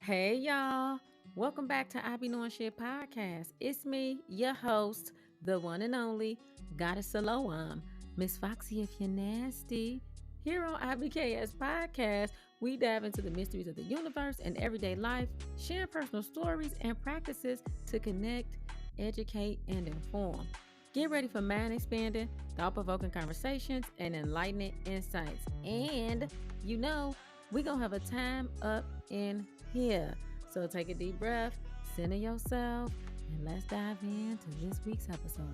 Hey y'all, welcome back to I Be Knowing Shit podcast. It's me, your host, the one and only Goddess Siloam, Miss Foxy if you're nasty. Here on IBKS podcast, we dive into the mysteries of the universe and everyday life, sharing personal stories and practices to connect, educate, and inform. Get ready for mind expanding, thought provoking conversations, and enlightening insights. And we're going to have a time up in here. So take a deep breath, center yourself, and let's dive into this week's episode.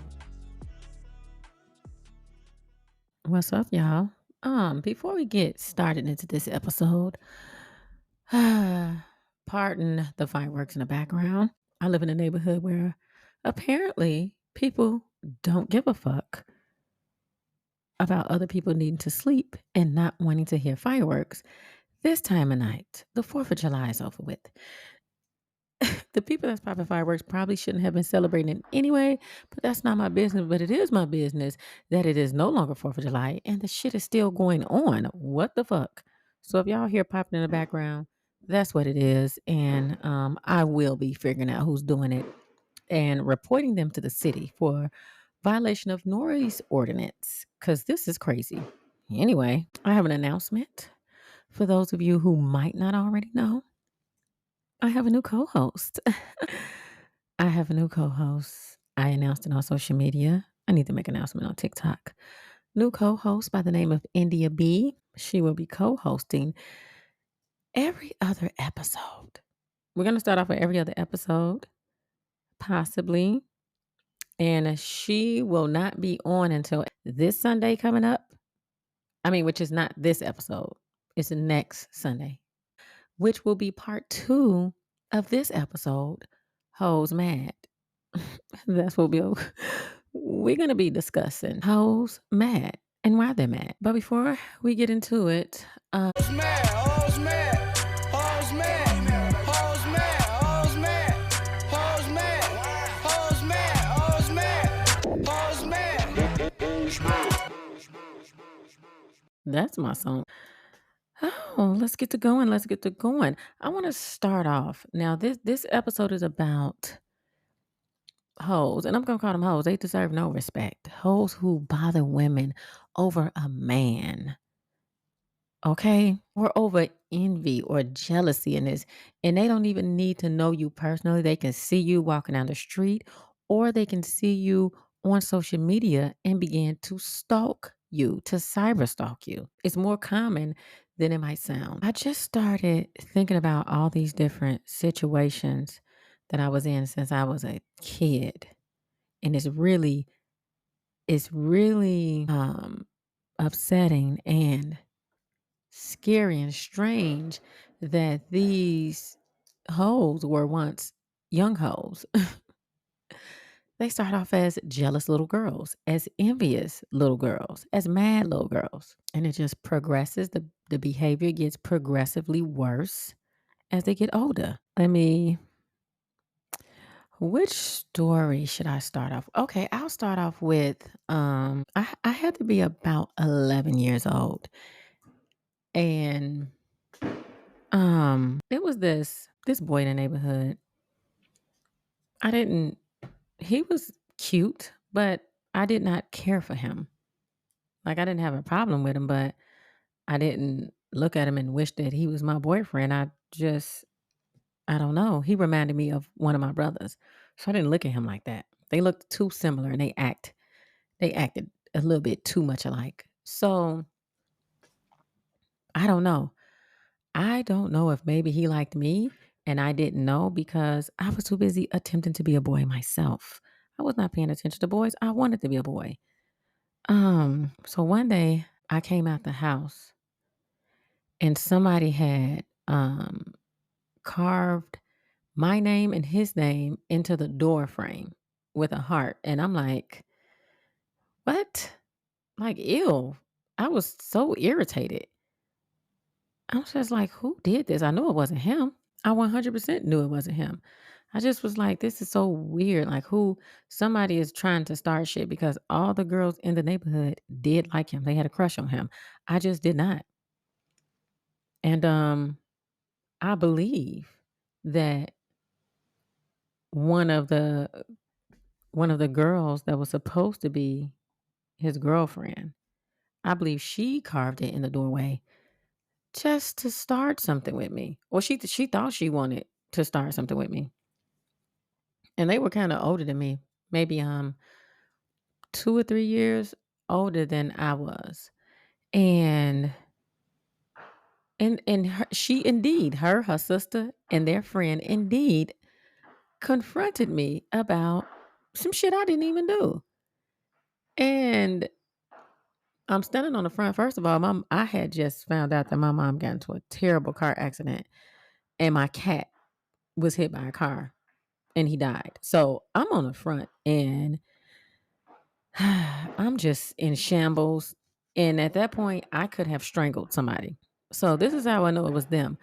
What's up, y'all? Before we get started into this episode, pardon the fireworks in the background. I live in a neighborhood where apparently people don't give a fuck about other people needing to sleep and not wanting to hear fireworks. This time of night, the 4th of July is over with. The people that's popping fireworks probably shouldn't have been celebrating it anyway, but that's not my business. But it is my business that it is no longer 4th of July and the shit is still going on. What the fuck? So if y'all hear popping in the background, that's what it is. And I will be figuring out who's doing it and reporting them to the city for violation of noise ordinance because this is crazy. Anyway, I have an announcement for those of you who might not already know. I have a new co-host. I have a new co-host. I announced it on social media. I need to make an announcement on TikTok. New co-host by the name of India B. She will be co-hosting every other episode. We're going to start off with every other episode, possibly. And she will not be on until this Sunday coming up. Which is not this episode. It's the next Sunday, which will be part 2 of this episode, Heauxs Mad. That's what we're going to be discussing. Heauxs Mad and why they're mad. But before we get into it, Heauxs Mad, Heauxs Mad, Heauxs Mad, Heauxs Mad, Heauxs Mad, Heauxs Mad, Heauxs Mad, Heauxs Mad, Heauxs Mad. That's my song. Oh, let's get to going. Let's get to going. I want to start off. Now, this episode is about hoes, and I'm gonna call them hoes. They deserve no respect. Hoes who bother women over a man. Okay? Or over envy or jealousy in this. And they don't even need to know you personally. They can see you walking down the street, or they can see you on social media and begin to stalk you, to cyber stalk you. It's more common than it might sound. I just started thinking about all these different situations that I was in since I was a kid. And it's really upsetting and scary and strange that these hoes were once young hoes. They start off as jealous little girls, as envious little girls, as mad little girls. And it just progresses. The behavior gets progressively worse as they get older. Which story should I start off? Okay, I'll start off with I had to be about 11 years old. And it was this boy in the neighborhood. I didn't he was cute, but I did not care for him. Like I didn't have a problem with him, but I didn't look at him and wish that he was my boyfriend. I don't know. He reminded me of one of my brothers. So I didn't look at him like that. They looked too similar and they acted a little bit too much alike. So I don't know. I don't know if maybe he liked me and I didn't know because I was too busy attempting to be a boy myself. I was not paying attention to boys. I wanted to be a boy. So one day I came out the house and somebody had carved my name and his name into the door frame with a heart. And I'm like, what? Like, ew. I was so irritated. I was just like, who did this? I knew it wasn't him. I 100% knew it wasn't him. I just was like, this is so weird. Like, somebody is trying to start shit because all the girls in the neighborhood did like him. They had a crush on him. I just did not. And I believe that one of the one of the girls that was supposed to be his girlfriend, I believe she carved it in the doorway just to start something with me. Or she thought she wanted to start something with me. And they were kind of older than me, maybe 2 or 3 years older than I was. And she indeed, her sister and their friend indeed confronted me about some shit I didn't even do. And I'm standing on the front. First of all, I had just found out that my mom got into a terrible car accident and my cat was hit by a car and he died. So I'm on the front and I'm just in shambles. And at that point, I could have strangled somebody. So this is how I know it was them.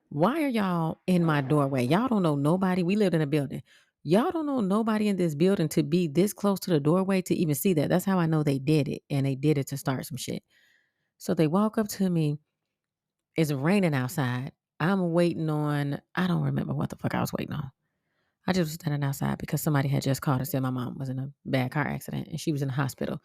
Why are y'all in my doorway? Y'all don't know nobody. We lived in a building. Y'all don't know nobody in this building to be this close to the doorway to even see that. That's how I know they did it. And they did it to start some shit. So they walk up to me. It's raining outside. I'm waiting on, I don't remember what the fuck I was waiting on. I just was standing outside because somebody had just called and said my mom was in a bad car accident and she was in the hospital.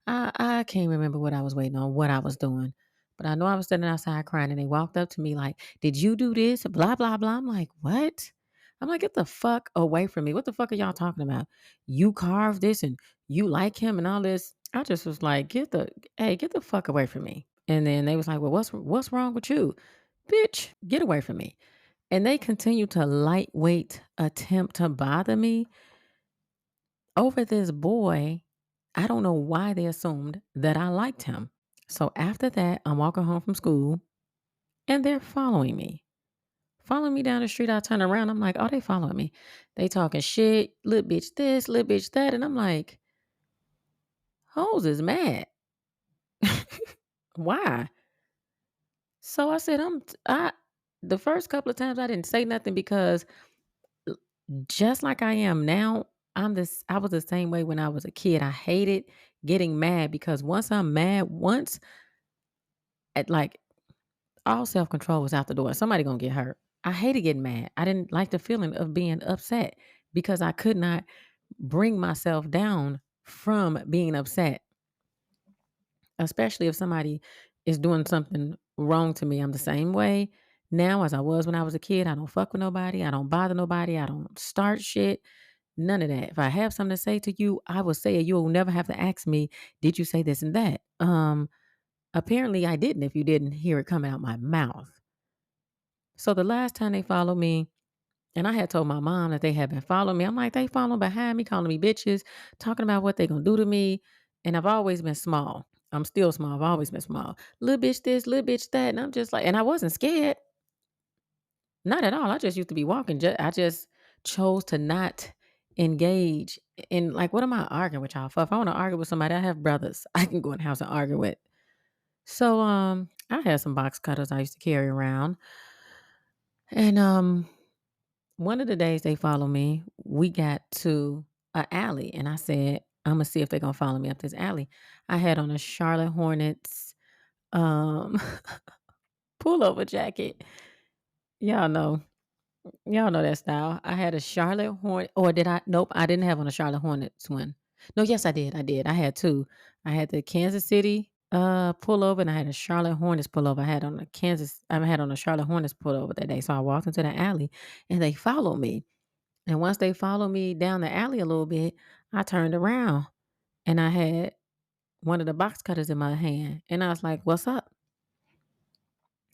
I can't remember what I was waiting on, what I was doing. But I know I was standing outside crying and they walked up to me like, did you do this? Blah, blah, blah. I'm like, what? I'm like, get the fuck away from me. What the fuck are y'all talking about? You carved this and you like him and all this. I just was like, get the fuck away from me. And then they was like, well, what's wrong with you? Bitch, get away from me. And they continue to lightweight attempt to bother me over this boy. I don't know why they assumed that I liked him. So after that, I'm walking home from school and they're following me. Following me down the street, I turn around. I'm like, oh, they following me. They talking shit, little bitch this, little bitch that. And I'm like, Heauxs is mad. Why? So I said, the first couple of times I didn't say nothing because just like I am now, I was the same way when I was a kid. I hated getting mad because once I'm mad once, at like all self-control was out the door. Somebody gonna get hurt. I hated getting mad. I didn't like the feeling of being upset because I could not bring myself down from being upset, especially if somebody is doing something wrong to me. I'm the same way now as I was when I was a kid. I don't fuck with nobody. I don't bother nobody. I don't start shit. None of that. If I have something to say to you, I will say it. You'll never have to ask me, did you say this and that? Apparently I didn't if you didn't hear it coming out my mouth. So the last time they followed me, and I had told my mom that they had been following me. I'm like, they following behind me, calling me bitches, talking about what they gonna do to me. And I've always been small. I'm still small. I've always been small. Little bitch this, little bitch that. And I'm just like, and I wasn't scared. Not at all. I just used to be walking. I just chose to not engage in like, what am I arguing with y'all for? If I want to argue with somebody, I have brothers I can go in the house and argue with. So I had some box cutters I used to carry around. And one of the days they followed me, we got to a alley and I said, I'm gonna see if they're gonna follow me up this alley. I had on a Charlotte Hornets um pullover jacket. Y'all know. Y'all know that style. I had a Charlotte Hornet, or did I? Nope, I didn't have on a Charlotte Hornets one. No, yes, I did. I did. I had two. I had the Kansas City pullover, and I had a Charlotte Hornets pullover. I had on a Charlotte Hornets pullover that day. So I walked into the alley, and they followed me. And once they followed me down the alley a little bit, I turned around, and I had one of the box cutters in my hand, and I was like, "What's up?"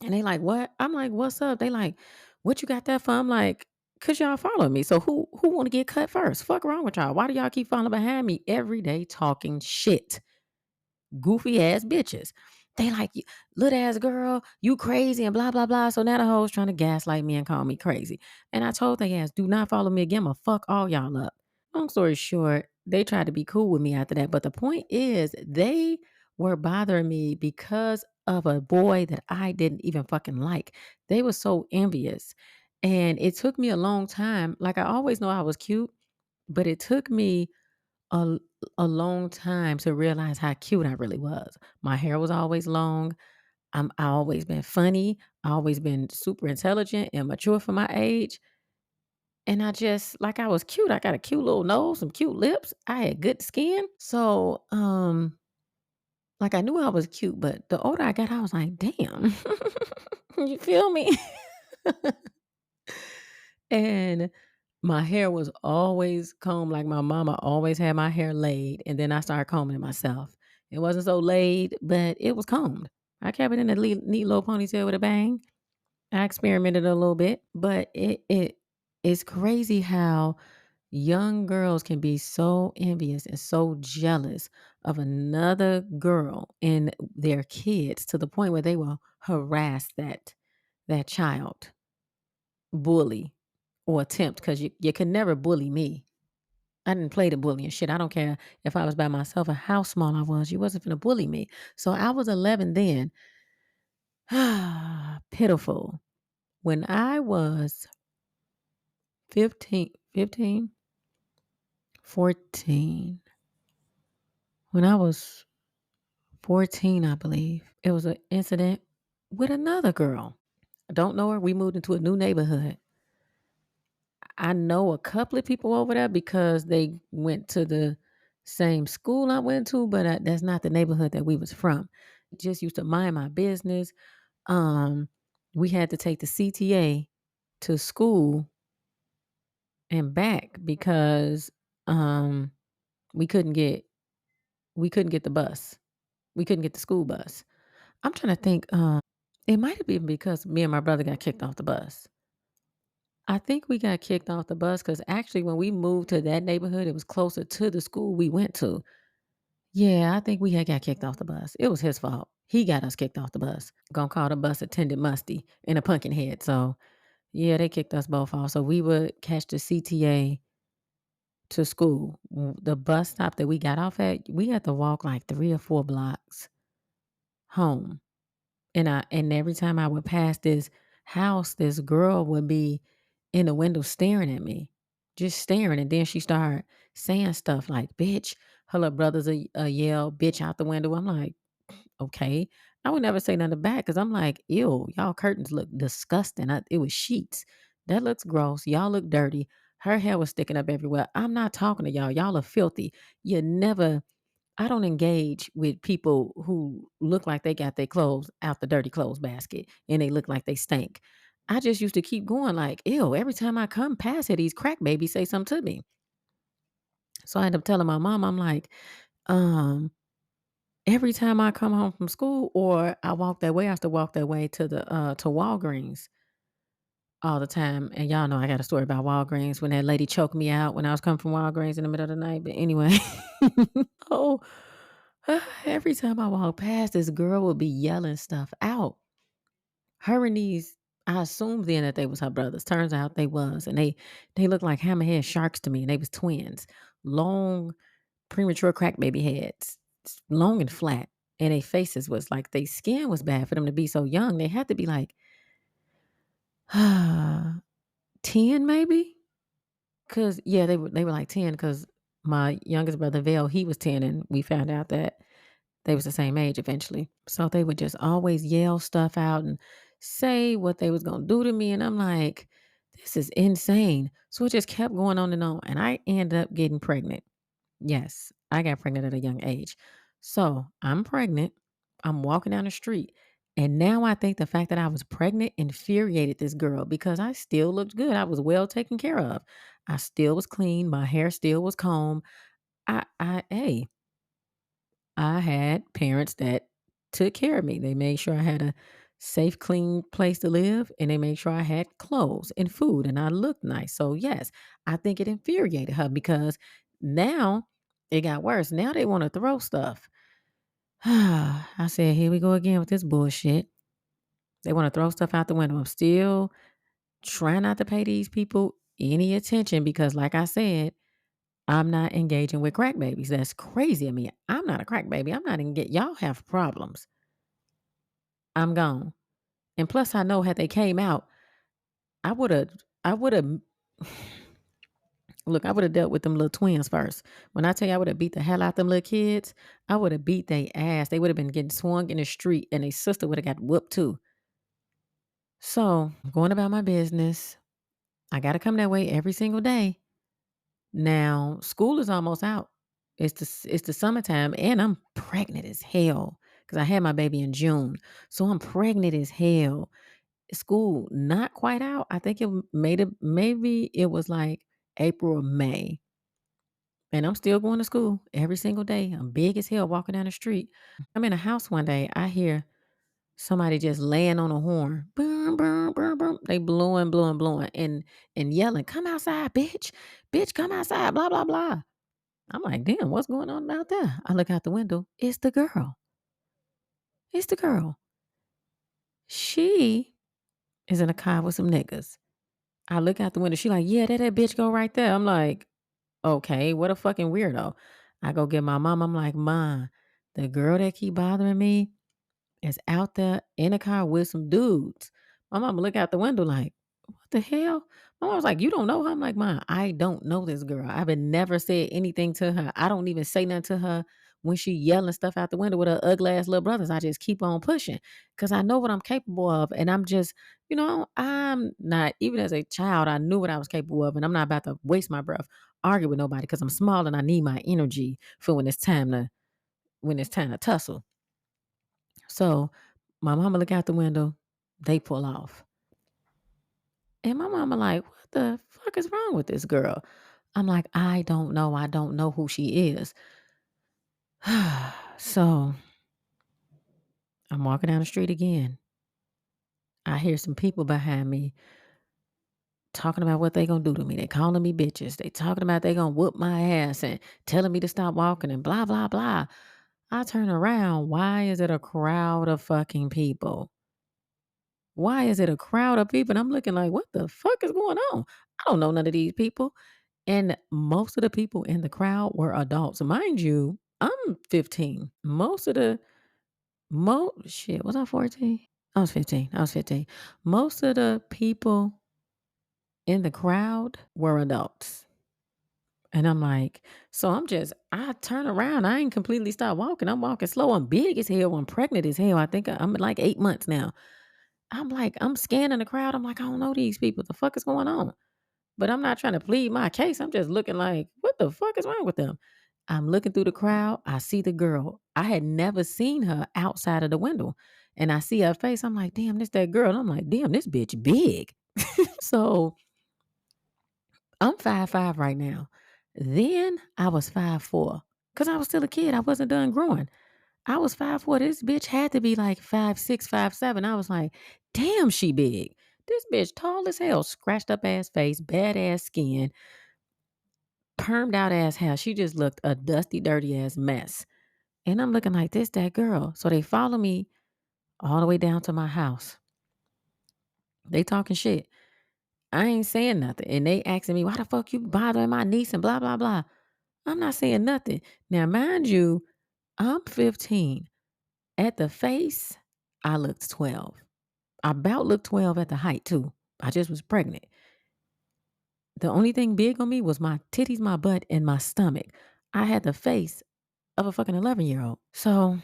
And they like, "What?" I'm like, "What's up?" They like, "What you got that for?" I'm like, "Cause y'all follow me. So who want to get cut first? Fuck wrong with y'all? Why do y'all keep following behind me every day talking shit? Goofy ass bitches." They like, little ass girl, you crazy and blah, blah, blah. So now the hoes trying to gaslight me and call me crazy. And I told they ass, do not follow me again. I'ma fuck all y'all up. Long story short, they tried to be cool with me after that. But the point is, they were bothering me because of a boy that I didn't even fucking like. They were so envious. And it took me a long time. Like, I always know I was cute, but it took me a, a long time to realize how cute I really was. My hair was always long. I always been funny. I always been super intelligent and mature for my age. And I just like I was cute. I got a cute little nose, some cute lips. I had good skin. So, like I knew I was cute, but the older I got, I was like, damn. You feel me? And my hair was always combed like my mama always had my hair laid, and then I started combing it myself. It wasn't so laid, but it was combed. I kept it in a neat little ponytail with a bang. I experimented a little bit, but it's crazy how young girls can be so envious and so jealous of another girl and their kids to the point where they will harass that child, bully, or attempt because you can never bully me. I didn't play the bullying shit. I don't care if I was by myself or how small I was. You wasn't gonna bully me. So I was 11 then. Pitiful. When I was 15, 14, when I was 14, I believe, it was an incident with another girl. I don't know her. We moved into a new neighborhood. I know a couple of people over there because they went to the same school I went to, but that's not the neighborhood that we was from. Just used to mind my business. Um, we had to take the CTA to school and back because um, we couldn't get we couldn't get the bus. We couldn't get the school bus. I'm trying to think. It might have been because me and my brother got kicked off the bus. I think we got kicked off the bus because actually, when we moved to that neighborhood, it was closer to the school we went to. Yeah, I think we had got kicked off the bus. It was his fault. He got us kicked off the bus. Gonna call the bus attendant musty and a pumpkin head. So yeah, they kicked us both off. So we would catch the CTA to school. The bus stop that we got off at, we had to walk like 3 or 4 blocks home. And every time I would pass this house, this girl would be in the window staring at me, just staring. And then she started saying stuff like, bitch. Her little brothers yell, bitch out the window. I'm like, okay. I would never say nothing back because I'm like, ew, y'all curtains look disgusting. It was sheets. That looks gross. Y'all look dirty. Her hair was sticking up everywhere. I'm not talking to y'all. Y'all are filthy. You never I don't engage with people who look like they got their clothes out the dirty clothes basket and they look like they stink. I just used to keep going like, ew, every time I come past here, these crack babies say something to me. So I ended up telling my mom, I'm like, um, every time I come home from school or I walk that way, I have to walk that way to Walgreens all the time. And y'all know I got a story about Walgreens when that lady choked me out when I was coming from Walgreens in the middle of the night. But anyway. Oh, every time I walk past, this girl would be yelling stuff out. Her and these, I assumed then that they was her brothers. Turns out they was, and they looked like hammerhead sharks to me, and they was twins, long, premature crack baby heads, long and flat, and their faces was like their skin was bad for them to be so young. They had to be like 10 maybe, cause yeah, they were like 10. Cause my youngest brother Vale, he was 10, and we found out that they was the same age eventually. So they would just always yell stuff out and say what they was gonna do to me. And I'm like, this is insane. So it just kept going on and on. And I ended up getting pregnant. Yes, I got pregnant at a young age. So I'm pregnant. I'm walking down the street. And now I think the fact that I was pregnant infuriated this girl because I still looked good. I was well taken care of. I still was clean. My hair still was combed. Hey, I had parents that took care of me. They made sure I had a safe, clean place to live, and they made sure I had clothes and food and I looked nice. So, yes, I think it infuriated her because now it got worse. Now they want to throw stuff. I said, here we go again with this bullshit. They want to throw stuff out the window. I'm still trying not to pay these people any attention because, like I said, I'm not engaging with crack babies. That's crazy of me. I'm not a crack baby. I'm not engaged. Y'all have problems. I'm gone. And plus, I know had they came out, I would have, look, I would have dealt with them little twins first. When I tell you I would have beat the hell out them little kids, I would have beat their ass. They would have been getting swung in the street and their sister would have got whooped too. So, I'm going about my business. I gotta come that way every single day. Now, school is almost out. It's the summertime, and I'm pregnant as hell because I had my baby in June, so I'm pregnant as hell. School not quite out. I think it made it maybe it was like April or May, and I'm still going to school every single day. I'm big as hell walking down the street. I'm in a house one day. I hear somebody just laying on a horn. Boom, boom, boom, boom. They blowing, blowing, blowing, and yelling, "Come outside, bitch! Bitch, come outside!" Blah blah blah. I'm like, damn, what's going on out there? I look out the window. It's the girl. It's the girl. She is in a car with some niggas. I look out the window. She like, yeah, that bitch go right there. I'm like, okay, what a fucking weirdo. I go get my mom. I'm like, Ma, the girl that keep bothering me is out there in a car with some dudes. My mama look out the window like, what the hell? My mom was like, you don't know her? I'm like, Ma, I don't know this girl. I've never said anything to her. I don't even say nothing to her when she yelling stuff out the window with her ugly ass little brothers. I just keep on pushing because I know what I'm capable of. And I'm just, I'm not, even as a child, I knew what I was capable of. And I'm not about to waste my breath argue with nobody because I'm small and I need my energy for when it's time to tussle. So my mama look out the window, they pull off. And my mama like, what the fuck is wrong with this girl? I'm like, I don't know. I don't know who she is. So I'm walking down the street again. I hear some people behind me talking about what they gonna do to me. They calling me bitches. They talking about they gonna whoop my ass and telling me to stop walking and blah, blah, blah. I turn around. Why is it a crowd of fucking people? Why is it a crowd of people? And I'm looking like, what the fuck is going on? I don't know none of these people. And most of the people in the crowd were adults. Mind you, I'm 15. Most of the shit, was I 14? I was 15. I was 15. Most of the people in the crowd were adults. And I'm like, so I turn around. I ain't completely stopped walking. I'm walking slow. I'm big as hell. I'm pregnant as hell. I think I'm like 8 months now. I'm like, I'm scanning the crowd. I'm like, I don't know these people. The fuck is going on? But I'm not trying to plead my case. I'm just looking like, what the fuck is wrong with them? I'm looking through the crowd. I see the girl. I had never seen her outside of the window. And I see her face. I'm like, damn, this that girl. And I'm like, damn, this bitch big. So I'm 5'5" right now. Then I was 5'4" because I was still a kid. I wasn't done growing. I was 5'4". This bitch had to be like 5'6", 5'7". I was like, damn, she big. This bitch tall as hell, scratched up ass face, bad ass skin, permed out ass hair. She just looked a dusty, dirty ass mess. And I'm looking like this, that girl. So they follow me all the way down to my house. They talking shit. I ain't saying nothing. And they asking me, why the fuck you bothering my niece and blah, blah, blah. I'm not saying nothing. Now, mind you, I'm 15. At the face, I looked 12. I about looked 12 at the height too. I just was pregnant. The only thing big on me was my titties, my butt, and my stomach. I had the face of a fucking 11-year-old. So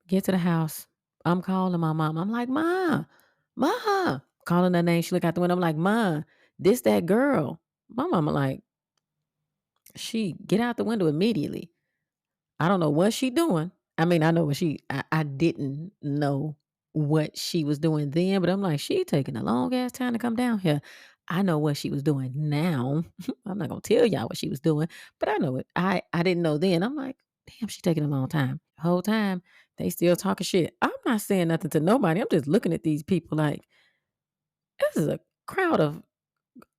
get to the house. I'm calling my mom. I'm like, Ma, Ma. Calling her name. She look out the window. I'm like, Ma, this that girl. My mama like, she get out the window immediately. I don't know what she doing. I mean, I know what I didn't know what she was doing then, but I'm like, she taking a long ass time to come down here. I know what she was doing now. I'm not gonna tell y'all what she was doing, but I know it. I didn't know then. I'm like, damn, she taking a long time. Whole time they still talking shit. I'm not saying nothing to nobody. I'm just looking at these people like this is a crowd of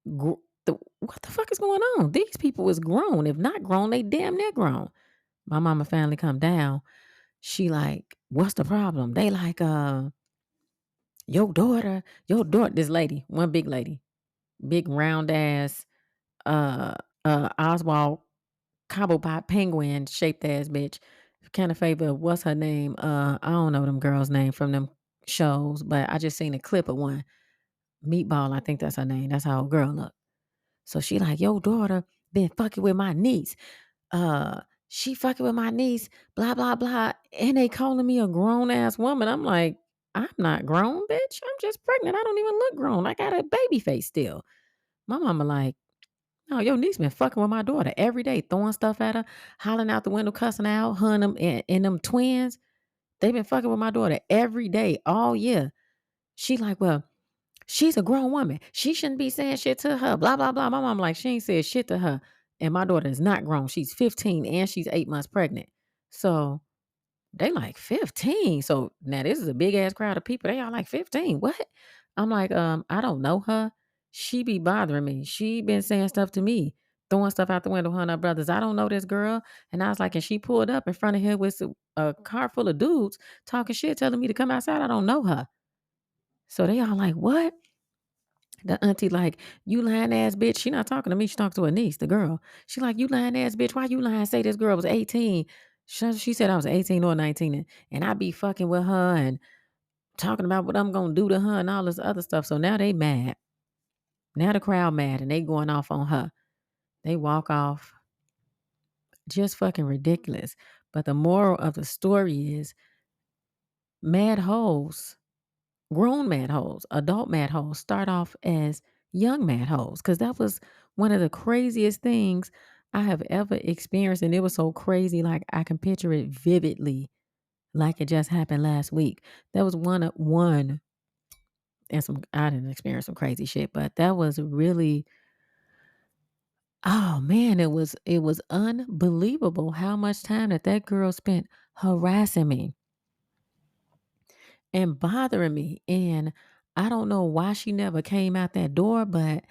what the fuck is going on? These people is grown. If not grown, they damn near grown. My mama finally come down. She like, what's the problem? They like, your daughter, this lady, one big lady, big round ass, uh, Oswald Cobblepot penguin shaped ass bitch. Kind of favor, what's her name? I don't know them girls' name from them shows, but I just seen a clip of one. Meatball, I think that's her name. That's how a girl look. So she like, your daughter been fucking with my niece. uh she fucking with my niece, blah blah blah, and they calling me a grown ass woman. I'm like, I'm not grown, bitch. I'm just pregnant. I don't even look grown. I got a baby face still. My mama like, no, your niece been fucking with my daughter every day, throwing stuff at her, hollering out the window, cussing her out, her and them twins. They been fucking with my daughter every day, all year. She like, well, she's a grown woman. She shouldn't be saying shit to her. Blah, blah, blah. My mom like, she ain't said shit to her. And my daughter is not grown. She's 15 and she's 8 months pregnant. So they like 15. So now this is a big ass crowd of people. They all like 15. What? I'm like, I don't know her. She be bothering me. She been saying stuff to me, throwing stuff out the window, her and her brothers. I don't know this girl. And I was like, and she pulled up in front of him with a car full of dudes talking shit, telling me to come outside. I don't know her. So they all like, what? The auntie like, you lying ass bitch. She not talking to me. She talking to her niece, the girl. She like, you lying ass bitch. Why you lying? Say this girl was 18. She said I was 18 or 19 and I be fucking with her and talking about what I'm going to do to her and all this other stuff. So now they mad. Now the crowd mad and they going off on her. They walk off. Just fucking ridiculous. But the moral of the story is mad hoes, grown mad hoes, adult mad hoes start off as young mad hoes. Cause that was one of the craziest things I have ever experienced. And it was so crazy. Like I can picture it vividly, like it just happened last week. That was one and I didn't experience some crazy shit, but that was really, oh man, it was unbelievable how much time that girl spent harassing me and bothering me. And I don't know why she never came out that door, but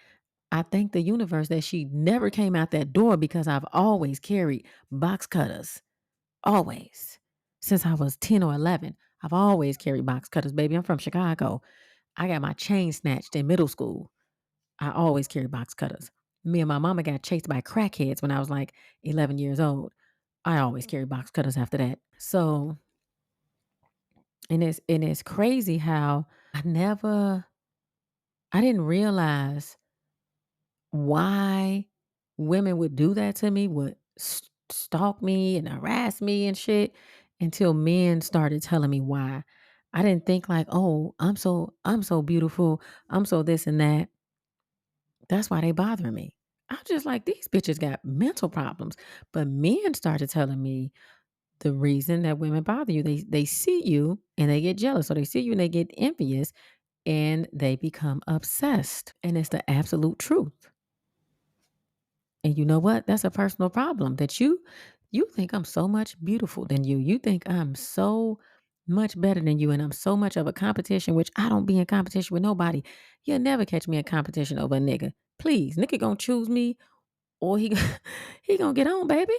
I thank the universe that she never came out that door because I've always carried box cutters. Always. Since I was 10 or 11, I've always carried box cutters, baby. I'm from Chicago. I got my chain snatched in middle school. I always carry box cutters. Me and my mama got chased by crackheads when I was like 11 years old. I always carry box cutters after that. So, and it's crazy how I didn't realize why women would do that to me, would stalk me and harass me and shit until men started telling me why. I didn't think like, oh, I'm so beautiful. I'm so this and that. That's why they bothering me. I'm just like, these bitches got mental problems. But men started telling me the reason that women bother you. They see you and they get jealous. So they see you and they get envious and they become obsessed. And it's the absolute truth. And you know what? That's a personal problem that you think I'm so much beautiful than you. You think I'm so much better than you and I'm so much of a competition, which I don't be in competition with nobody. You'll never catch me in competition over a nigga. Please, nigga gonna choose me or he gonna get on, baby.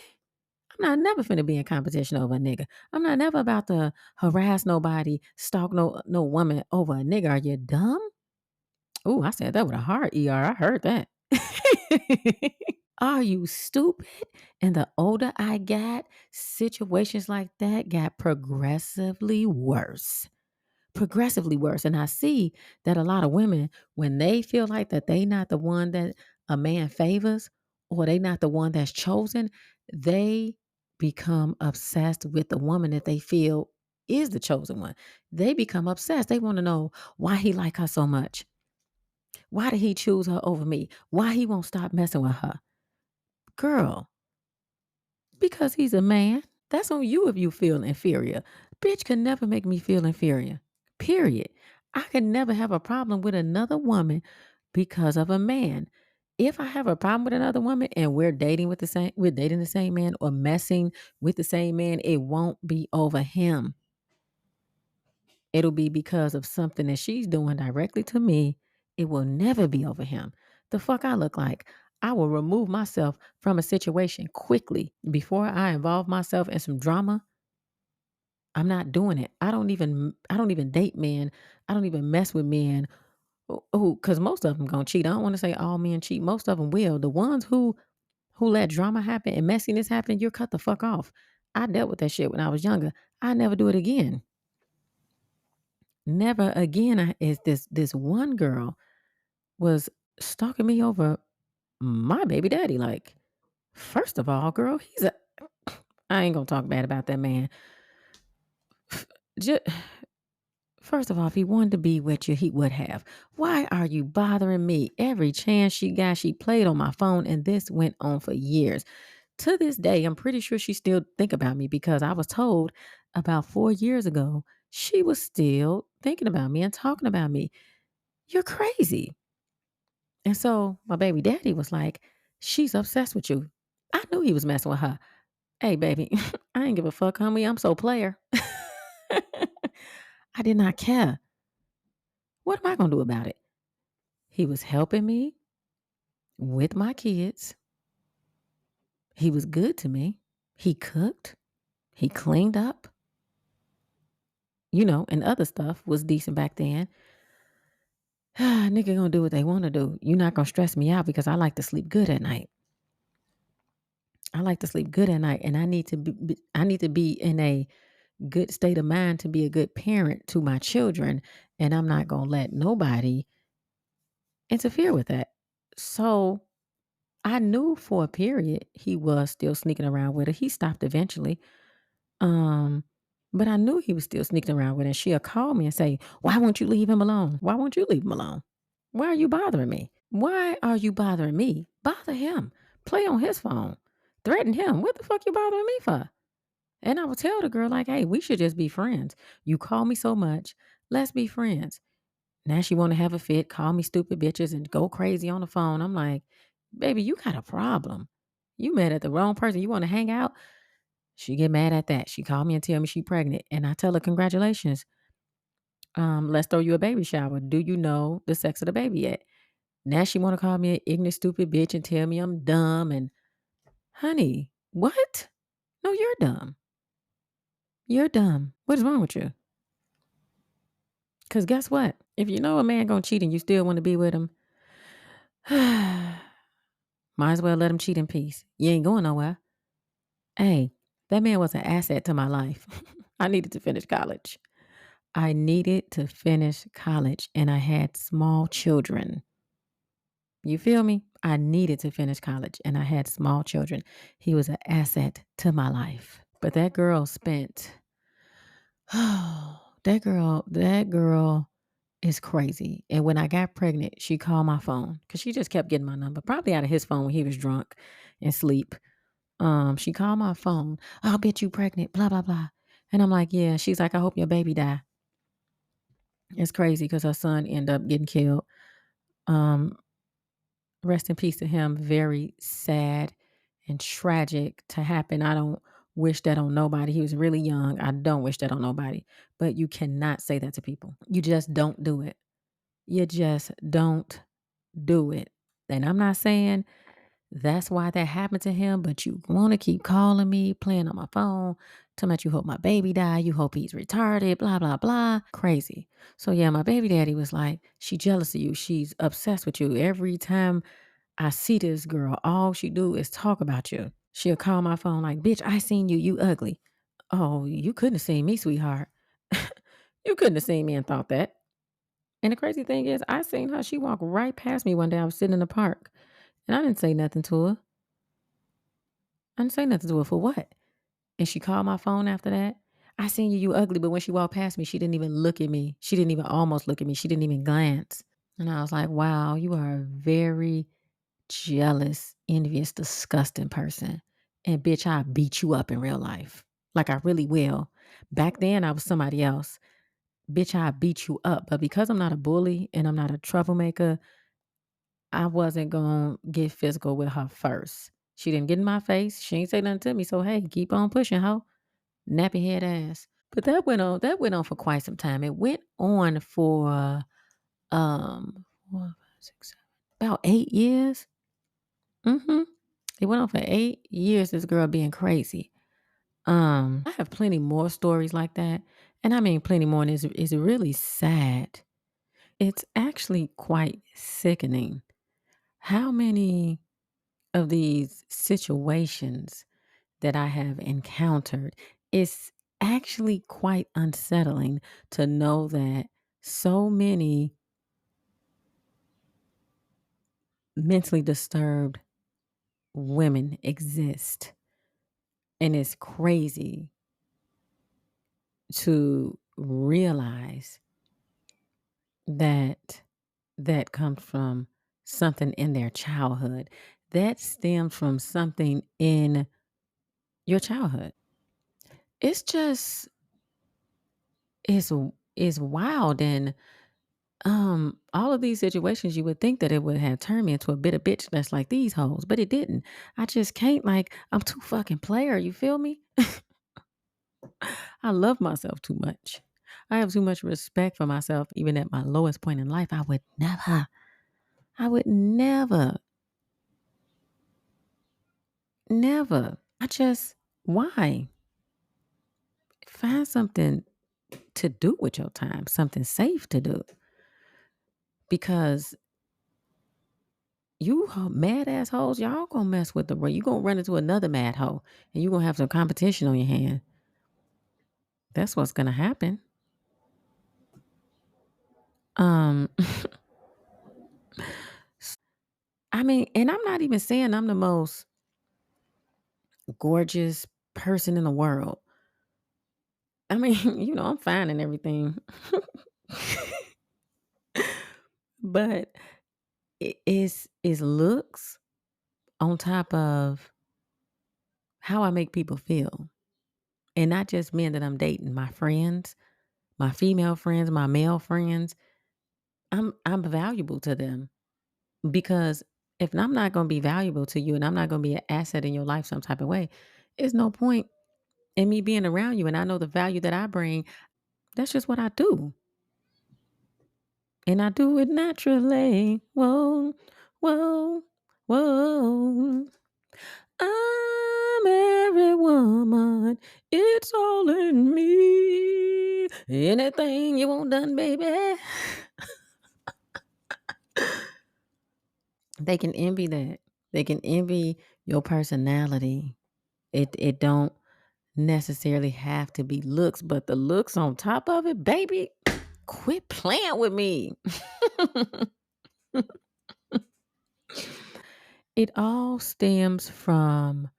I'm not never finna be in competition over a nigga. I'm not never about to harass nobody, stalk no woman over a nigga. Are you dumb? Ooh, I said that with a hard ER. I heard that. Are you stupid? And the older I got, situations like that got progressively worse. Progressively worse. And I see that a lot of women, when they feel like that they not the one that a man favors or they not the one that's chosen, they become obsessed with the woman that they feel is the chosen one. They become obsessed. They want to know why he like her so much. Why did he choose her over me? Why he won't stop messing with her? Girl, because he's a man. That's on you if you feel inferior. Bitch can never make me feel inferior. Period. I can never have a problem with another woman because of a man. If I have a problem with another woman and we're dating the same man or messing with the same man, it won't be over him. It'll be because of something that she's doing directly to me. It will never be over him. The fuck I look like. I will remove myself from a situation quickly before I involve myself in some drama. I'm not doing it. I don't even date men. I don't even mess with men who cuz most of them going to cheat. I don't want to say all men cheat. Most of them will. The ones who let drama happen and messiness happen, you're cut the fuck off. I dealt with that shit when I was younger. I never do it again. Never again. Is this one girl was stalking me over my baby daddy. Like, first of all, girl, I ain't gonna talk bad about that man. Just, First of all, if he wanted to be with you, he would have. Why are you bothering me? Every chance she got, she played on my phone, and this went on for years. To this day, I'm pretty sure she still think about me because I was told about 4 years ago she was still thinking about me and talking about me. You're crazy. And so my baby daddy was like, she's obsessed with you. I knew he was messing with her. Hey, baby, I ain't give a fuck, homie. I'm so player. I did not care. What am I going to do about it? He was helping me with my kids. He was good to me. He cooked. He cleaned up, and other stuff was decent back then. Nigga gonna do what they want to do. You're not gonna stress me out because I like to sleep good at night. I like to sleep good at night, and I need to be in a good state of mind to be a good parent to my children, and I'm not gonna let nobody interfere with that. So I knew for a period he was still sneaking around with her. He stopped eventually. Um, but I knew he was still sneaking around with her. She'll call me and say, "Why won't you leave him alone? Why won't you leave him alone? Why are you bothering me? Why are you bothering me? Bother him. Play on his phone. Threaten him. What the fuck you bothering me for?" And I would tell the girl, like, "Hey, we should just be friends. You call me so much. Let's be friends." Now she want to have a fit, call me stupid bitches and go crazy on the phone. I'm like, baby, you got a problem. You mad at the wrong person. You want to hang out? She get mad at that. She called me and tell me she pregnant. And I tell her, congratulations. Let's throw you a baby shower. Do you know the sex of the baby yet? Now she want to call me an ignorant, stupid bitch and tell me I'm dumb. And honey, what? No, you're dumb. You're dumb. What is wrong with you? Because guess what? If you know a man gonna cheat and you still want to be with him, might as well let him cheat in peace. You ain't going nowhere. Hey, that man was an asset to my life. I needed to finish college. I needed to finish college and I had small children. You feel me? I needed to finish college and I had small children. He was an asset to my life. But that girl spent, oh, that girl is crazy. And when I got pregnant, she called my phone because she just kept getting my number, probably out of his phone when he was drunk and sleep. She called my phone. "I'll bet you pregnant, blah, blah, blah." And I'm like, yeah. She's like, "I hope your baby die." It's crazy because her son ended up getting killed. Um, Rest in peace to him. Very sad and tragic to happen. I don't wish that on nobody. He was really young. I don't wish that on nobody. But you cannot say that to people. You just don't do it. You just don't do it. And I'm not saying that's why that happened to him, but you want to keep calling me, playing on my phone, telling me you hope my baby die, you hope he's retarded, blah, blah, blah. Crazy. So yeah, my baby daddy was like, she jealous of you. She's obsessed with you. Every time I see this girl, all she do is talk about you. She'll call my phone like, "Bitch, I seen you. You ugly." Oh, you couldn't have seen me, sweetheart. You couldn't have seen me and thought that. And the crazy thing is, I seen her. She walked right past me one day. I was sitting in the park. And I didn't say nothing to her. I didn't say nothing to her for what? And she called my phone after that. "I seen you, you ugly." But when she walked past me, she didn't even look at me. She didn't even almost look at me. She didn't even glance. And I was like, wow, you are a very jealous, envious, disgusting person. And bitch, I beat you up in real life. Like I really will. Back then, I was somebody else. Bitch, I beat you up. But because I'm not a bully and I'm not a troublemaker, I wasn't gonna get physical with her first. She didn't get in my face. She ain't say nothing to me. So hey, keep on pushing, ho. Nappy head ass. But that went on for quite some time. It went on for 4, 5, 6, 7, about 8 years. Mm-hmm. It went on for 8 years, this girl being crazy. I have plenty more stories like that. And I mean plenty more, and it's really sad. It's actually quite sickening. How many of these situations that I have encountered, it's actually quite unsettling to know that so many mentally disturbed women exist. And it's crazy to realize. that that comes from something in their childhood. That stems from something in your childhood. It's just it's it's wild and all of these situations you would think that it would have turned me into a bitter bitch that's like these hoes, but it didn't. I just can't like I'm too fucking player, you feel me? I love myself too much. I have too much respect for myself even at my lowest point in life. I would never, never. Why? Find something to do with your time, something safe to do. Because mad assholes, y'all gonna mess with the world. You gonna run into another mad hoe and you gonna have some competition on your hand. That's what's gonna happen. Um, I mean, and I'm not even saying I'm the most gorgeous person in the world. I mean, I'm fine and everything. But is looks on top of how I make people feel. And not just men that I'm dating, my friends, my female friends, my male friends. I'm valuable to them because if I'm not going to be valuable to you and I'm not going to be an asset in your life some type of way, there's no point in me being around you and I know the value that I bring. That's just what I do. And I do it naturally. Whoa, whoa, whoa. I'm every woman. It's all in me. Anything you want done, baby. They can envy that. They can envy your personality. It don't necessarily have to be looks, but the looks on top of it, baby, quit playing with me. It all stems from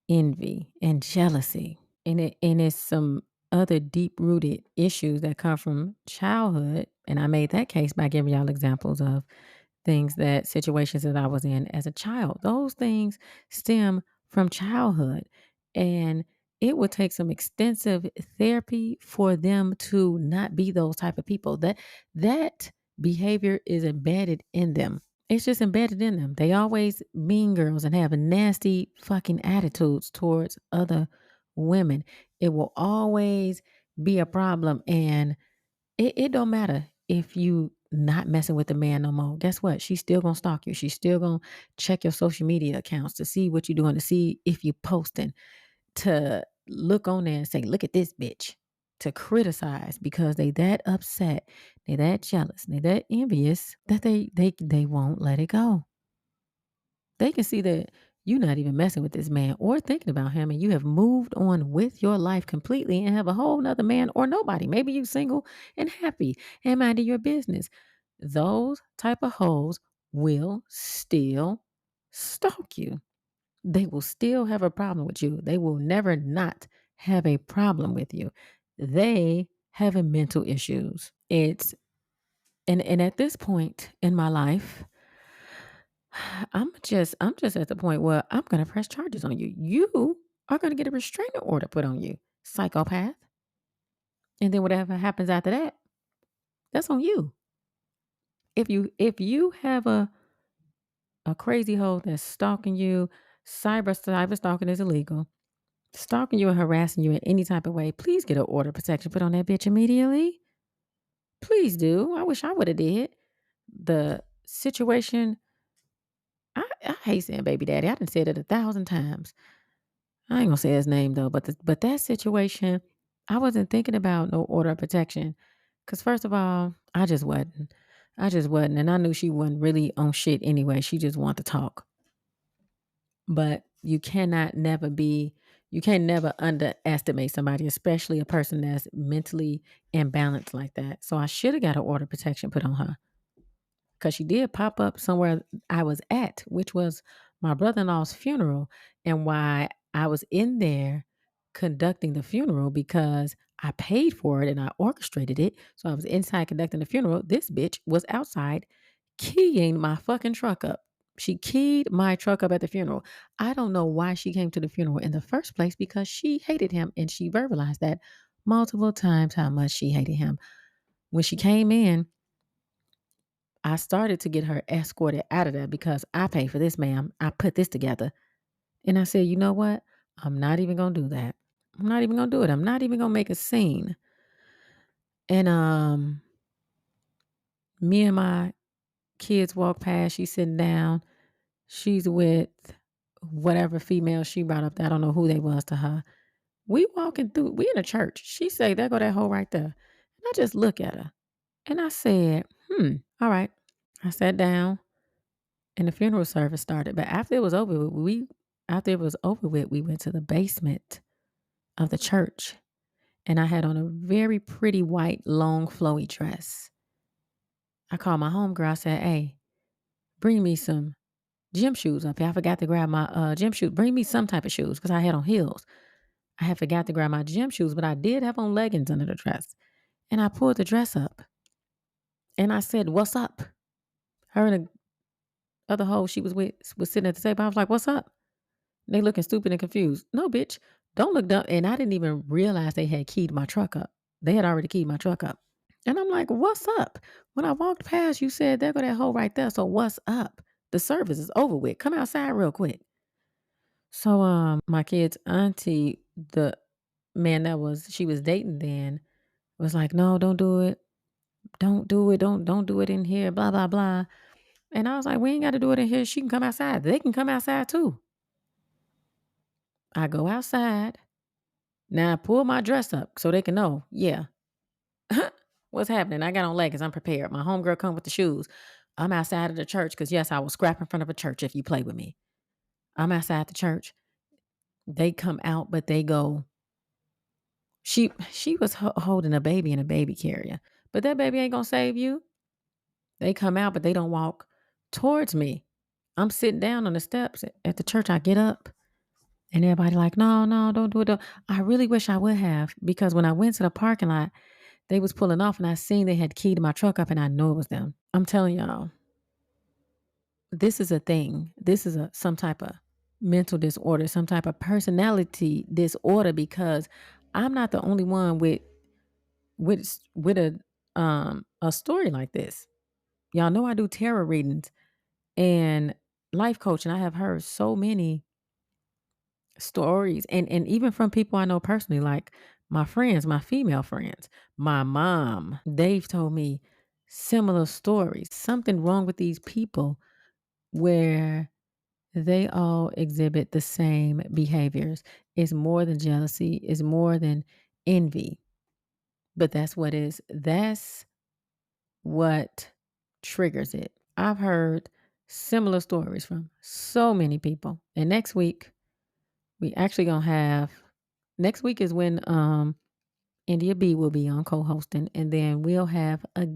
envy and jealousy. And it's some other deep-rooted issues that come from childhood. And I made that case by giving y'all examples of situations that I was in as a child. Those things stem from childhood. And it would take some extensive therapy for them to not be those type of people. That behavior is embedded in them. It's just embedded in them. They always mean girls and have nasty fucking attitudes towards other women. It will always be a problem. And it don't matter if you not messing with the man no more. Guess what? She's still gonna stalk you. She's still gonna check your social media accounts to see what you're doing, to see if you're posting, to look on there and say, look at this bitch. To criticize because they that upset, they that jealous, they that envious that they won't let it go. They can see that you're not even messing with this man or thinking about him and you have moved on with your life completely and have a whole nother man or nobody. Maybe you single and happy and minding your business. Those type of hoes will still stalk you. They will still have a problem with you. They will never not have a problem with you. They have a mental issues. It's and at this point in my life, I'm just at the point where I'm gonna press charges on you. You are gonna get a restraining order put on you, psychopath. And then whatever happens after that, that's on you. If you have a crazy hoe that's stalking you, cyber stalking is illegal. Stalking you and harassing you in any type of way, please get an order of protection put on that bitch immediately. Please do. I wish I would have did. The situation, I hate saying baby daddy. I done said it 1,000 times. I ain't gonna say his name though, but that situation, I wasn't thinking about no order of protection. Cause first of all, I just wasn't. I just wasn't. And I knew she wasn't really on shit anyway. She just wanted to talk. But you can't never underestimate somebody, especially a person that's mentally imbalanced like that. So I should have got an order of protection put on her. Because she did pop up somewhere I was at, which was my brother-in-law's funeral. And why I was in there conducting the funeral because I paid for it and I orchestrated it. So I was inside conducting the funeral. This bitch was outside keying my fucking truck up. She keyed my truck up at the funeral. I don't know why she came to the funeral in the first place because she hated him and she verbalized that multiple times how much she hated him. When she came in, I started to get her escorted out of there because I paid for this, ma'am. I put this together. And I said, you know what? I'm not even going to do that. I'm not even going to do it. I'm not even going to make a scene. And me and my kids walk past. She's sitting down. She's with whatever female she brought up there. I don't know who they was to her. We walking through. We in a church. She say, there go that hoe right there. And I just look at her. And I said, all right. I sat down and the funeral service started. But after it was over, we went to the basement of the church. And I had on a very pretty white, long, flowy dress. I called my homegirl. I said, hey, bring me some gym shoes up here. I forgot to grab my gym shoes. Bring me some type of shoes because I had on heels. I had forgot to grab my gym shoes, but I did have on leggings under the dress. And I pulled the dress up. And I said, what's up? Her and the other hoe she was with was sitting at the table. I was like, what's up? They looking stupid and confused. No, bitch. Don't look dumb. And I didn't even realize they had keyed my truck up. They had already keyed my truck up. And I'm like, what's up? When I walked past, you said, there go that hole right there. So what's up? The service is over with. Come outside real quick. So my kid's auntie, the man she was dating then, was like, no, don't do it. Don't do it. Don't do it in here. Blah, blah, blah. And I was like, we ain't got to do it in here. She can come outside. They can come outside too. I go outside. Now I pull my dress up so they can know, yeah, what's happening. I got on leggings. I'm prepared. My homegirl come with the shoes. I'm outside of the church because, yes, I will scrap in front of a church if you play with me. I'm outside the church. They come out, but they go. She was holding a baby in a baby carrier, but that baby ain't gonna save you. They come out, but they don't walk towards me. I'm sitting down on the steps at the church. I get up, and everybody like, no, don't do it. Don't. I really wish I would have because when I went to the parking lot, they was pulling off, and I seen they had keyed my truck up, and I know it was them. I'm telling y'all, this is a thing. This is some type of mental disorder, some type of personality disorder because I'm not the only one with a story like this. Y'all know I do tarot readings and life coaching. I have heard so many stories and even from people I know personally, like my friends, my female friends, my mom. They've told me similar stories. Something wrong with these people where they all exhibit the same behaviors. It's more than jealousy, it's more than envy. But that's what triggers it. I've heard similar stories from so many people. And next week, we actually gonna have next week is when India B will be on co-hosting, and then we'll have a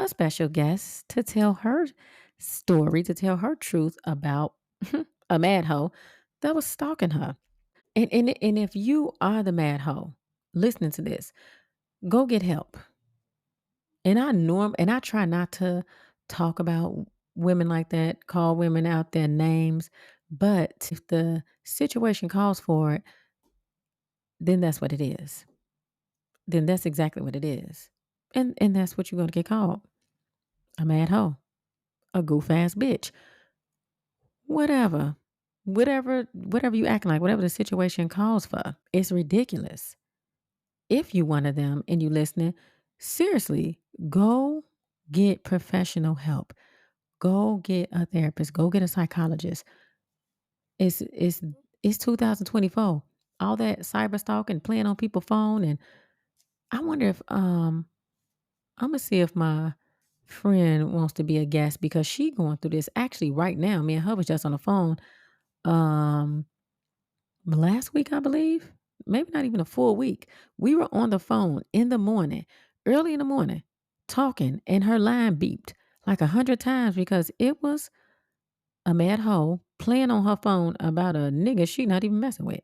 special guest to tell her story, to tell her truth about a mad hoe that was stalking her. And if you are the mad hoe listening to this, go get help. And I try not to talk about women like that, call women out their names. But if the situation calls for it, then that's what it is. Then that's exactly what it is. And that's what you're gonna get called. A mad hoe. A goof ass bitch. Whatever. Whatever you acting like, whatever the situation calls for. It's ridiculous. If you one of them and you listening, seriously, go get professional help. Go get a therapist. Go get a psychologist. It's it's it's 2024. All that cyber stalking, playing on people's phone, and I wonder if I'm gonna see if my friend wants to be a guest because she going through this actually right now. Me and her was just on the phone um last week, I believe. Maybe not even a full week. We were on the phone in the morning, early in the morning, talking, and her line beeped like 100 times because it was a mad hoe playing on her phone about a nigga she not even messing with.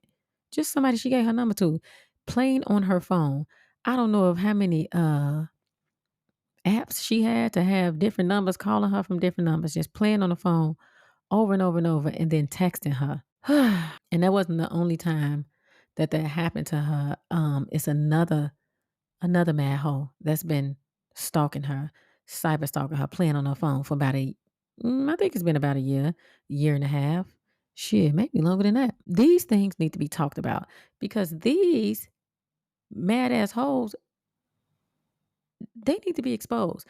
Just somebody she gave her number to. playing on her phone. I don't know of how many apps she had to have different numbers calling her from different numbers, just playing on the phone over and over and over, and then texting her. And that wasn't the only time that that happened to her. It's another mad hoe that's been stalking her, cyber stalking her, playing on her phone for about I think it's been about a year and a half. Shit, maybe longer than that. These things need to be talked about because these mad ass hoes, they need to be exposed.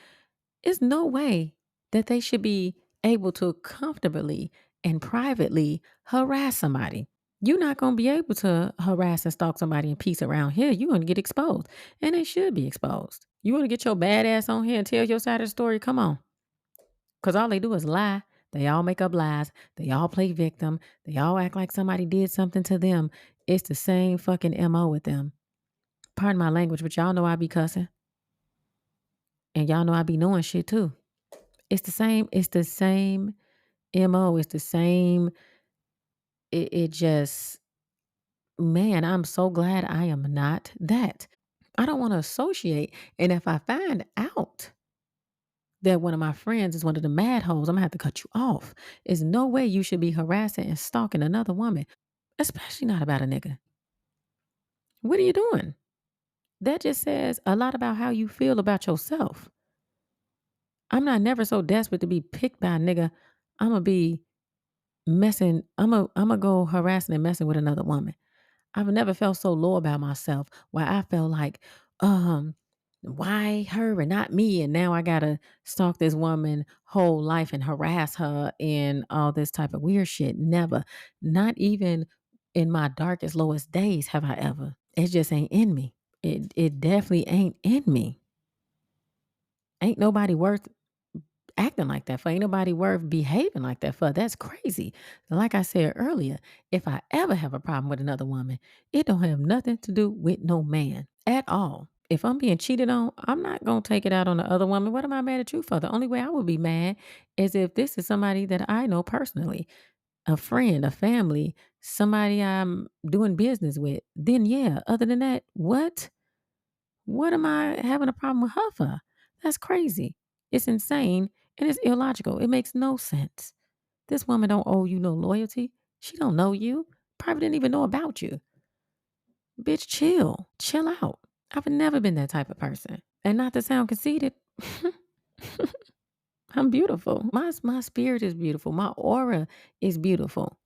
It's no way that they should be able to comfortably and privately harass somebody. You're not going to be able to harass and stalk somebody in peace around here. You're going to get exposed, and they should be exposed. You want to get your bad ass on here and tell your side of the story? Come on. Because all they do is lie. They all make up lies. They all play victim. They all act like somebody did something to them. It's the same fucking MO with them. Pardon my language, but y'all know I be cussing. And y'all know I be knowing shit too. It's the same MO. It's the same. It just, man, I'm so glad I am not that. I don't want to associate. And if I find out that one of my friends is one of the mad hoes, I'm gonna have to cut you off. There's no way you should be harassing and stalking another woman, especially not about a nigga. What are you doing? That just says a lot about how you feel about yourself. I'm not never so desperate to be picked by a nigga. I'm gonna be messing. I'm gonna go harassing and messing with another woman. I've never felt so low about myself where I felt like, um, why her and not me? And now I gotta stalk this woman whole life and harass her and all this type of weird shit. Never. Not even in my darkest, lowest days have I ever. It just ain't in me. It definitely ain't in me. Ain't nobody worth acting like that for. Ain't nobody worth behaving like that for. That's crazy. Like I said earlier, if I ever have a problem with another woman, it don't have nothing to do with no man at all. If I'm being cheated on, I'm not going to take it out on the other woman. What am I mad at you for? The only way I would be mad is if this is somebody that I know personally, a friend, a family, somebody I'm doing business with. Then yeah, other than that, what? What am I having a problem with her for? That's crazy. It's insane and it's illogical. It makes no sense. This woman don't owe you no loyalty. She don't know you. Probably didn't even know about you. Bitch, chill. Chill out. I've never been that type of person. And not to sound conceited, I'm beautiful. My spirit is beautiful. My aura is beautiful.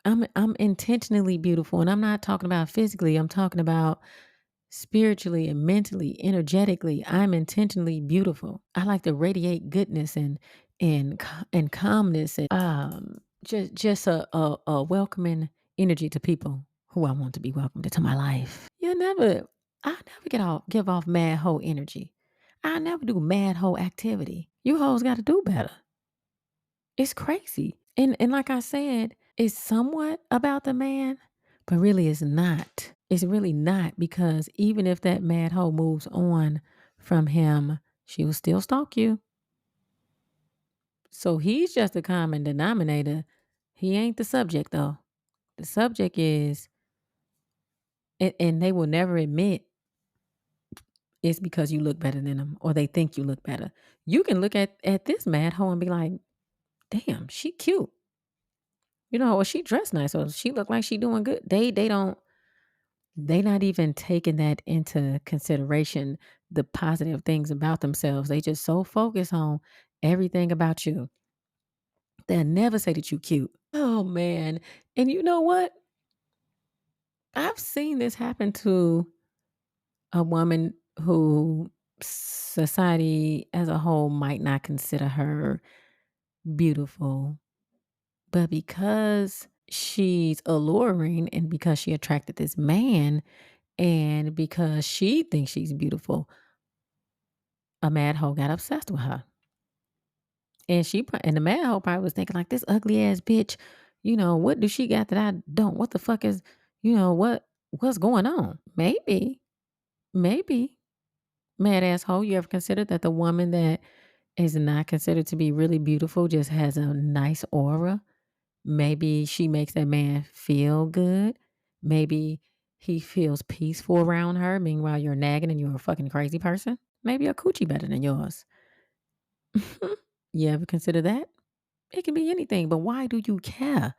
I'm intentionally beautiful. And I'm not talking about physically. I'm talking about spiritually and mentally, energetically. I'm intentionally beautiful. I like to radiate goodness and calmness and just a welcoming energy to people who I want to be welcomed into my life. I never give off mad hoe energy. I never do mad hoe activity. You hoes got to do better. It's crazy. And like I said, it's somewhat about the man, but really it's not. It's really not because even if that mad hoe moves on from him, she will still stalk you. So he's just a common denominator. He ain't the subject though. The subject is, and they will never admit it's because you look better than them or they think you look better. You can look at this mad hoe and be like, damn, she cute. You know, or she dressed nice, or she look like she doing good. They not even taking that into consideration, the positive things about themselves. They just so focused on everything about you. They'll never say that you cute. Oh man. And you know what? I've seen this happen to a woman who society as a whole might not consider her beautiful, but because she's alluring and because she attracted this man and because she thinks she's beautiful, a mad hoe got obsessed with her. And the mad hoe probably was thinking like, this ugly ass bitch, what do she got that I don't? What the fuck is, what's going on? Maybe, mad asshole. You ever considered that the woman that is not considered to be really beautiful just has a nice aura? Maybe she makes that man feel good. Maybe He feels peaceful around her. Meanwhile, you're nagging and you're a fucking crazy person. Maybe a coochie better than yours. You ever consider that? It can be anything, but why do you care?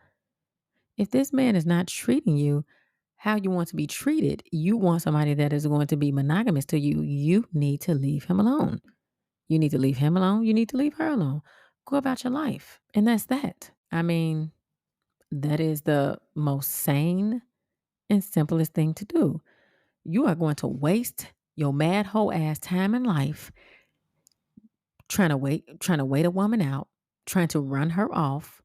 If this man is not treating you how you want to be treated, you want somebody that is going to be monogamous to you, you need to leave him alone. You need to leave him alone. You need to leave her alone. Go about your life. And that's that. I mean, that is the most sane and simplest thing to do. You are going to waste your mad hoe ass time in life trying to wait a woman out, trying to run her off,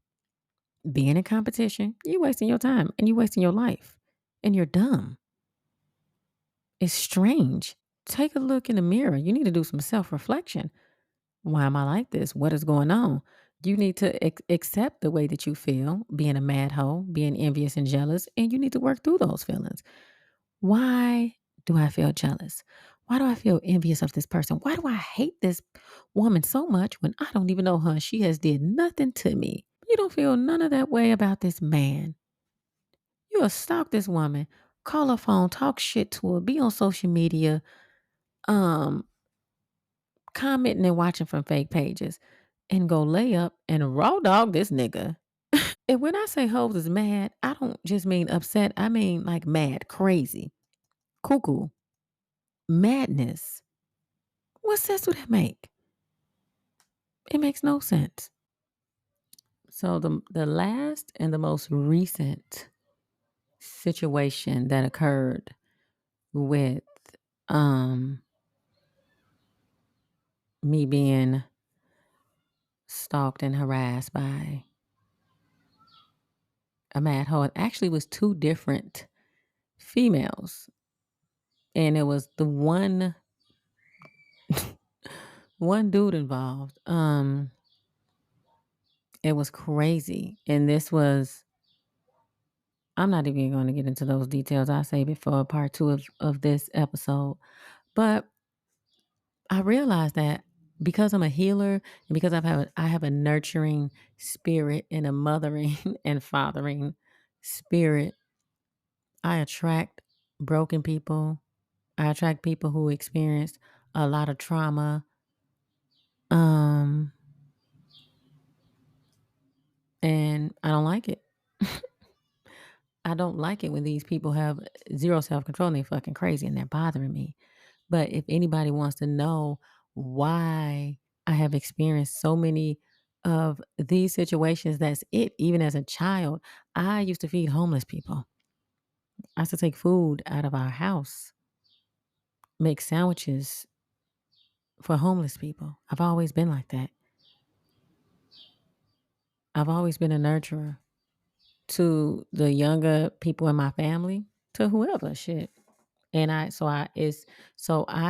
being in competition. You wasting your time and you wasting your life. And you're dumb. It's strange. Take a look in the mirror. You need to do some self-reflection. Why am I like this? What is going on? You need to accept the way that you feel, being a mad hoe, being envious and jealous, and you need to work through those feelings. Why do I feel jealous? Why do I feel envious of this person? Why do I hate this woman so much when I don't even know her and she has did nothing to me? You don't feel none of that way about this man. You'll stalk this woman, call her phone, talk shit to her, be on social media, um, commenting and watching from fake pages, and go lay up and raw dog this nigga. And when I say hoes is mad, I don't just mean upset. I mean like mad, crazy, cuckoo, madness. What sense do that make? It makes no sense. So the last and the most recent situation that occurred with um me being stalked and harassed by a mad hoe, it actually was two different females. And it was the one dude involved. It was crazy. And this was I'm not even going to get into those details. I'll save it for part two of this episode. But I realized that because I'm a healer and because I have a nurturing spirit and a mothering and fathering spirit, I attract broken people. I attract people who experienced a lot of trauma. Um, and I don't like it. I don't like it when these people have zero self-control and they're fucking crazy and they're bothering me. But if anybody wants to know why I have experienced so many of these situations, that's it. Even as a child, I used to feed homeless people. I used to take food out of our house, make sandwiches for homeless people. I've always been like that. I've always been a nurturer to the younger people in my family, to whoever shit. And I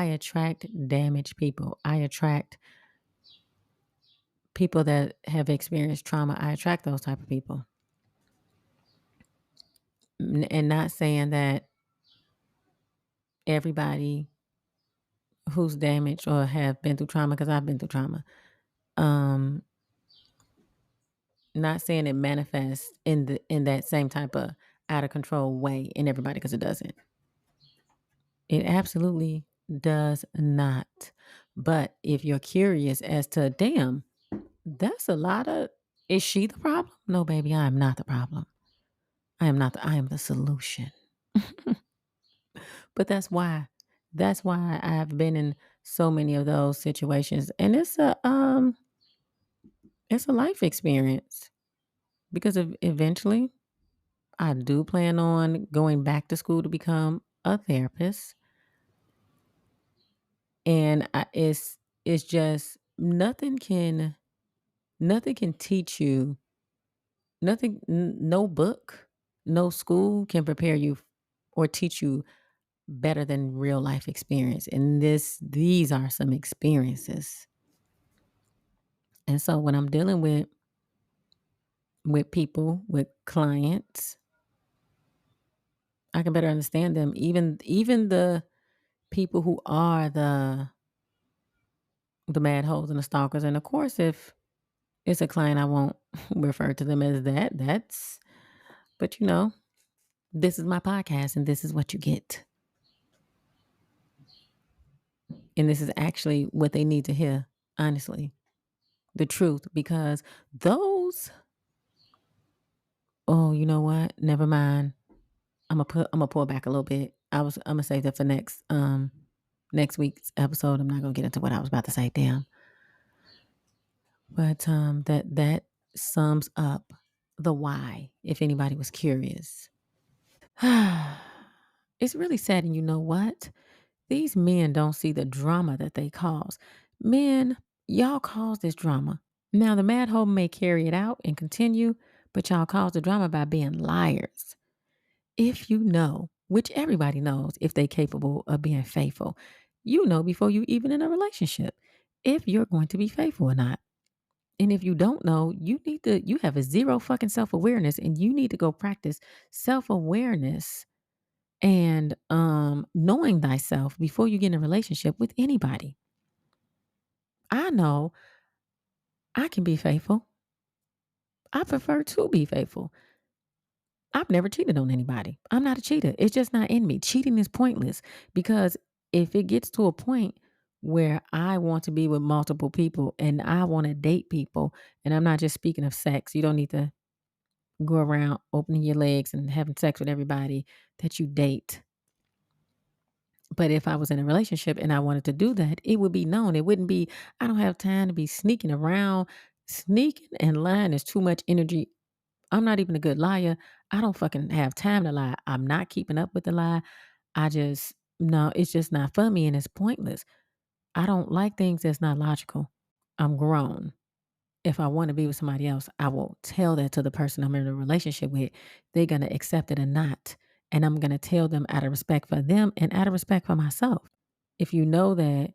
attract damaged people. I attract people that have experienced trauma. I attract those type of people. And not saying that everybody who's damaged or have been through trauma, because I've been through trauma. Um, Not saying it manifests in that same type of out of control way in everybody, because it doesn't. It absolutely does not. But if you're curious as to, damn, that's a lot of, is she the problem? No, baby, I am not the problem. I am the solution. But that's why I've been in so many of those situations. And it's a life experience because eventually I do plan on going back to school to become a therapist. And it's just nothing can teach you, no book, no school can prepare you or teach you better than real life experience. And these are some experiences. And so when I'm dealing with people, with clients, I can better understand them. Even the people who are the mad hoes and the stalkers. And of course, if it's a client, I won't refer to them as that. But This is my podcast and this is what you get. And this is actually what they need to hear, honestly. The truth. Because those, oh, you know what? Never mind. I'm gonna pull back a little bit. I'm gonna save that for next week's episode. I'm not gonna get into what I was about to say, damn. But that sums up the why, if anybody was curious. It's really sad, and you know what? These men don't see the drama that they cause. Men, y'all cause this drama. Now, the mad hoe may carry it out and continue, but y'all cause the drama by being liars. If you know, which everybody knows if they're capable of being faithful, you know before you even in a relationship if you're going to be faithful or not. And if you don't know, you have a zero fucking self-awareness and you need to go practice self-awareness and knowing thyself before you get in a relationship with anybody. I know I can be faithful. I prefer to be faithful. I've never cheated on anybody. I'm not a cheater. It's just not in me. Cheating is pointless because if it gets to a point where I want to be with multiple people and I want to date people, and I'm not just speaking of sex, you don't need to go around opening your legs and having sex with everybody that you date. But if I was in a relationship and I wanted to do that, it would be known. It wouldn't be, I don't have time to be sneaking around. Sneaking and lying is too much energy. I'm not even a good liar. I don't fucking have time to lie. I'm not keeping up with the lie. No, it's just not for me and it's pointless. I don't like things that's not logical. I'm grown. If I want to be with somebody else, I will tell that to the person I'm in a relationship with. They're going to accept it or not. And I'm going to tell them out of respect for them and out of respect for myself. If you know that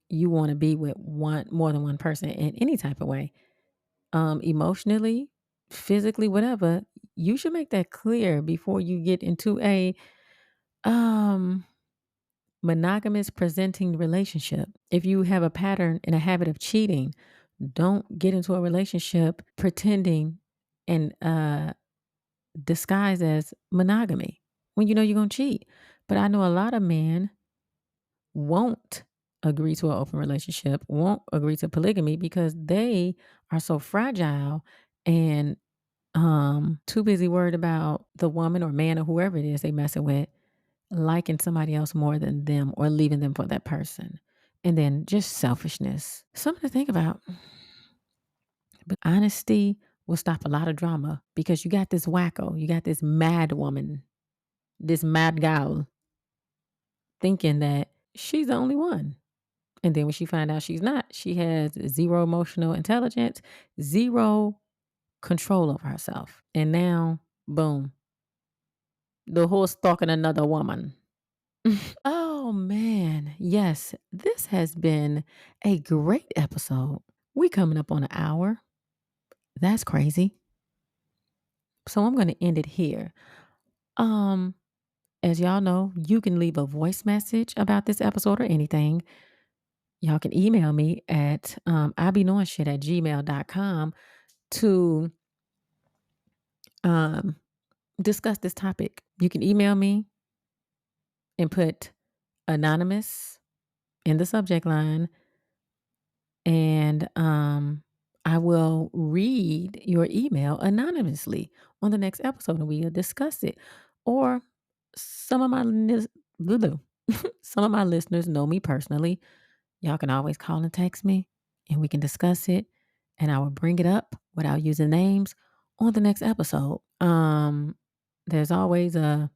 you want to be with more than one person in any type of way, emotionally, physically, whatever, you should make that clear before you get into a um monogamous presenting relationship. If you have a pattern and a habit of cheating, don't get into a relationship pretending and disguise as monogamy when you know you're going to cheat. But I know a lot of men won't agree to an open relationship, won't agree to polygamy because they are so fragile and too busy worried about the woman or man or whoever it is they messing with liking somebody else more than them or leaving them for that person. And then just selfishness. Something to think about. But honesty will stop a lot of drama because you got this wacko, you got this mad woman, this mad gal thinking that she's the only one. And then when she find out she's not, she has zero emotional intelligence, zero control over herself. And now, boom, the horse stalking another woman. Oh man, yes, this has been a great episode. We coming up on an hour. That's crazy. So I'm going to end it here. Um, as y'all know, you can leave a voice message about this episode or anything. Y'all can email me at ibeknowingshit@gmail.com to um discuss this topic. You can email me and put anonymous in the subject line and I will read your email anonymously on the next episode and we'll discuss it. Or some of my some of my listeners know me personally. Y'all can always call and text me and we can discuss it and I will bring it up without using names on the next episode. There's always a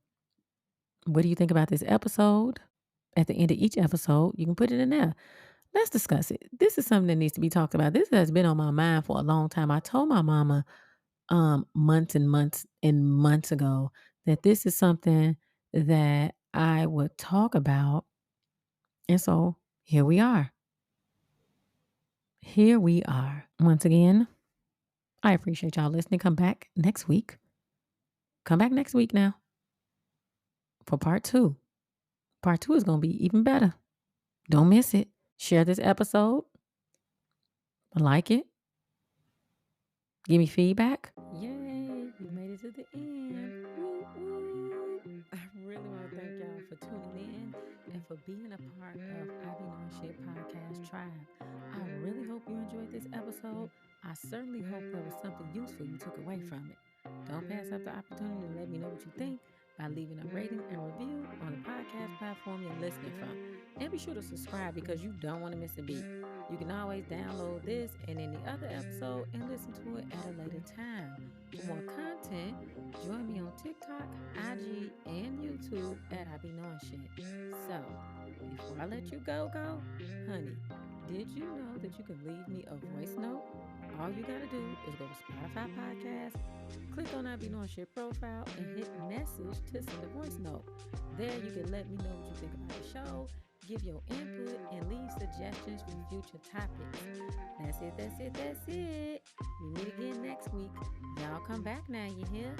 what do you think about this episode? At the end of each episode, you can put it in there. Let's discuss it. This is something that needs to be talked about. This has been on my mind for a long time. I told my mama months and months and months ago that this is something that I would talk about. And so here we are. Here we are. Once again, I appreciate y'all listening. Come back next week. Come back next week now for part 2. Part 2 is going to be even better. Don't miss it. Share this episode. Like it. Give me feedback. Yay, we made it. made it to the end. Woo woo. I really want to thank y'all for tuning in and for being a part of I Be Knowing Shit podcast tribe. I really hope you enjoyed this episode. I certainly hope there was something useful you took away from it. Don't pass up the opportunity to let me know what you think by leaving a rating and review on the podcast platform you're listening from. And be sure to subscribe because you don't want to miss a beat. You can always download this and any other episode and listen to it at a later time. For more content, join me on TikTok, IG, and YouTube at I Be Knowing Shit. So, before I let you go, honey, did you know that you can leave me a voice note? All you gotta do is go to Spotify Podcast, click on I Be Knowing Shit profile, and hit message to send a voice note. There you can let me know what you think about the show, give your input, and leave suggestions for future topics. That's it. We meet again next week. Y'all come back now, you hear?